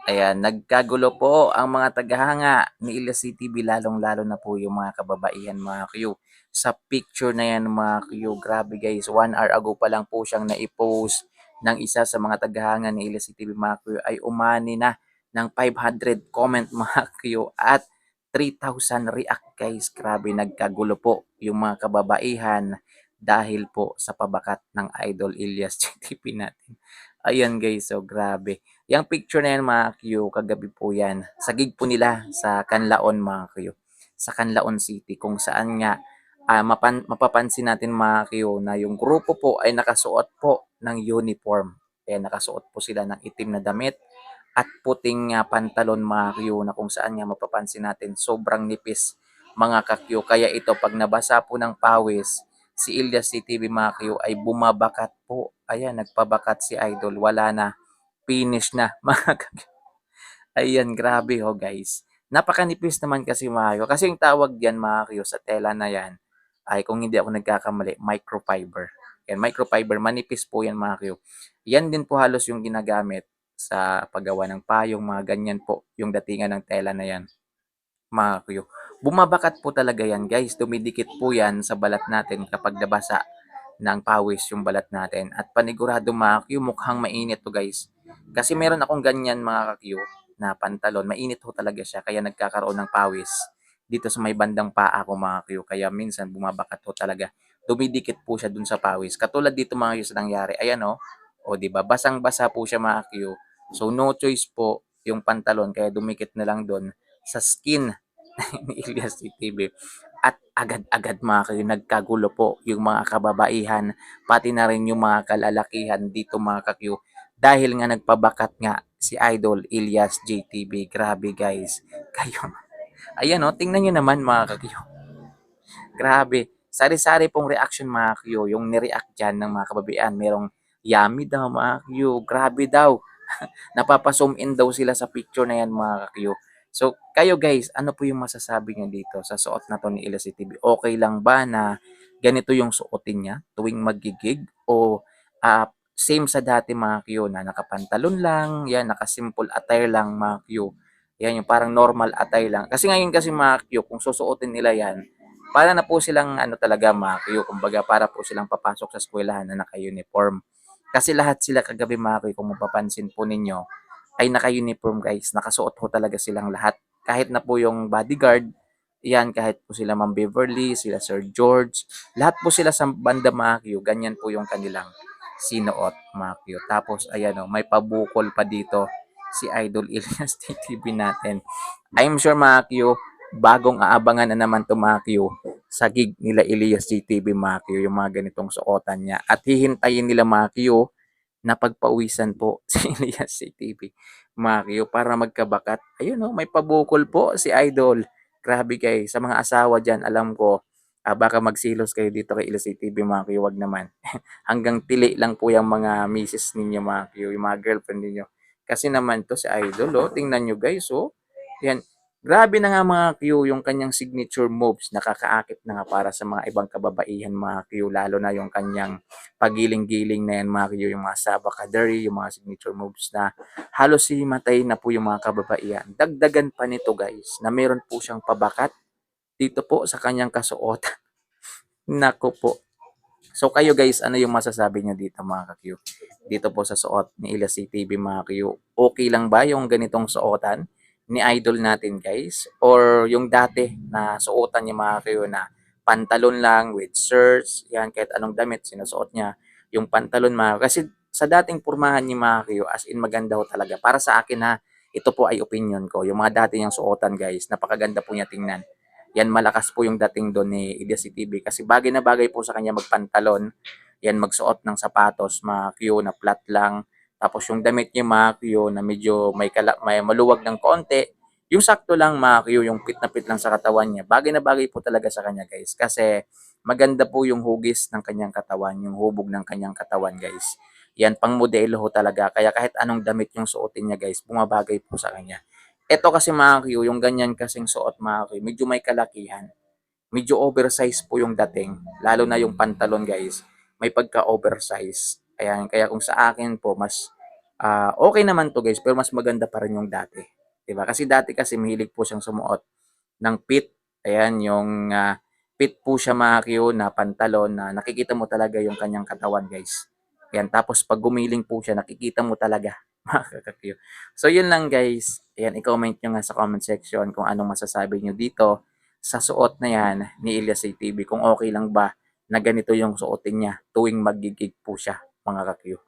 Ayan, nagkagulo po ang mga tagahanga ni Ilyas CTV, lalong-lalo na po yung mga kababaihan mga Q. Sa picture na yan mga Q, grabe guys, 1 hour ago pa lang po siyang naipost ng isa sa mga tagahanga ni Ilyas CTV mga Q, ay umani na ng 500 comment mga Q at 3,000 react guys. Grabe, nagkagulo po yung mga kababaihan dahil po sa pabakat ng Idol Ilyas CTV natin. Ayan guys, so grabe. Yang picture na yan mga Q, kagabi po yan. Sa gig po nila sa Canlaon mga Q. Sa Canlaon City kung saan nga mapapansin natin mga Q na yung grupo po ay nakasuot po ng uniform. Kaya nakasuot po sila ng itim na damit at puting pantalon mga Q na kung saan nga mapapansin natin sobrang nipis mga ka-Q. Kaya ito pag nabasa po ng pawis, si Ilyas CTV mga Q ay bumabakat po. Ayan, nagpabakat si Idol. Wala na, finish na mga ayan, grabe ho guys. Napakanipis naman kasi Mayo. Kasi yung tawag diyan mga Q sa tela na yan ay kung hindi ako nagkakamali, microfiber. Yan, microfiber, manipis po yan mga Q. Yan din po halos yung ginagamit sa paggawa ng payong, mga ganyan po yung datingan ng tela na yan mga Q. Bumabakat po talaga yan guys. Dumidikit po yan sa balat natin kapag nabasa ng pawis yung balat natin. At panigurado mga Q, mukhang mainit to guys. Kasi meron akong ganyan mga ka-Q na pantalon. Mainit ho talaga siya kaya nagkakaroon ng pawis dito sa may bandang paa ko mga Q. Kaya minsan bumabakat ho talaga. Dumidikit po siya dun sa pawis. Katulad dito mga Q sa nangyari. Ayan o. O di ba? Basang-basa po siya mga Q. So no choice po yung pantalon kaya dumikit na lang doon sa skin ni Ilyas TV. At agad-agad mga kayo nagkagulo po yung mga kababaihan, pati na rin yung mga kalalakihan dito mga kakyo. Dahil nga nagpabakat nga si Idol Ilyas JTV. Grabe guys. Kayo. Ayan o, tingnan nyo naman mga kakyo. Grabe. Sari-sari pong reaction mga kakyo. Yung nireact dyan ng mga kababaihan. Merong yummy daw mga kakyo. Grabe daw. Napapa-zoom in daw sila sa picture na yan mga kakyo. So, kayo guys, ano po yung masasabi niyo dito sa suot na to ni Ilyas TV? Okay lang ba na ganito yung suotin niya tuwing magigig? O same sa dati mga Q na nakapantalon lang, yan, nakasimple attire lang mga Q. Yan yung parang normal attire lang. Kasi ngayon kasi mga Q, kung susuotin nila yan, para na po silang ano talaga mga Q, kumbaga para po silang papasok sa eskwelahan na naka-uniform. Kasi lahat sila kagabi mga Q, kung mapapansin po ninyo, ay naka-uniform guys. Nakasuot ho talaga silang lahat. Kahit na po yung bodyguard, yan, kahit po sila Ma'am Beverly, sila Sir George, lahat po sila sa banda mga Q, ganyan po yung kanilang sinuot mga Q. Tapos ayan o, may pabukol pa dito si Idol Ilyas TTV natin. I'm sure mga Q, bagong aabangan na naman to mga Q sa gig nila Ilyas GTV mga Q, yung mga ganitong suotan niya. At hihintayin nila mga Q na pagpawisan po si Elias CTV, Mario, para magkabakat. Ayun oh, may pabukol po si Idol. Grabe guys, sa mga asawa dyan, alam ko, baka magsilos kayo dito kay Elias CTV, Mario, wag naman. Hanggang tili lang po yung mga misis ninyo, Mario, yung mga girlfriend ninyo. Kasi naman to si Idol, oh, tingnan nyo guys, oh. Yan, grabe na nga mga Q yung kanyang signature moves, nakakaakit na nga para sa mga ibang kababaihan mga Q, lalo na yung kanyang pagiling-giling na yan mga Q, yung mga sabakadari, yung mga signature moves na halos himatay na po yung mga kababaihan. Dagdagan pa nito guys, na meron po siyang pabakat dito po sa kanyang kasuotan. Nako po. So kayo guys, ano yung masasabi niyo dito mga ka-Q? Dito po sa suot ni Ila CTV mga Q. Okay lang ba yung ganitong suotan ni idol natin guys? Or yung dati na suotan niya mga Q na pantalon lang with shirts, yan kahit anong damit sinusuot niya. Yung pantalon mga kasi sa dating pormahan ni mga Q, as in maganda ho talaga. Para sa akin ha, ito po ay opinion ko. Yung mga dati niyang suotan guys, napakaganda po niya tingnan. Yan malakas po yung dating doon ni Ilyas TV kasi bagay na bagay po sa kanya magpantalon, yan magsuot ng sapatos, mga Q na flat lang. Tapos yung damit niya mga Q na medyo may maluwag ng konti, yung sakto lang mga Q, yung fit na fit lang sa katawan niya. Bagay na bagay po talaga sa kanya guys kasi maganda po yung hugis ng kanyang katawan, yung hubog ng kanyang katawan guys. Yan pang modelo ho talaga kaya kahit anong damit yung suotin niya guys, bumabagay po sa kanya. Eto kasi mga Q, yung ganyan kasing suot mga Q, medyo may kalakihan. Medyo oversize po yung dating, lalo na yung pantalon guys. May pagka-oversize. Ayan, kaya kung sa akin po, mas Okay naman 'to guys, pero mas maganda pa rin yung dati, 'di ba? Kasi dati kasi mahilig po siyang sumuot ng pit, ayan yung, pit po siya mga Q na pantalon na nakikita mo talaga yung kanyang katawan guys. Ayan, tapos 'pag gumiling po siya nakikita mo talaga mga ka-Q. So yun lang guys, ayan i-comment niyo nga sa comment section kung anong masasabi niyo dito sa suot na yan ni Ilyas ATV, kung okay lang ba na ganito yung suotin niya tuwing maggi po siya mga ka-Q.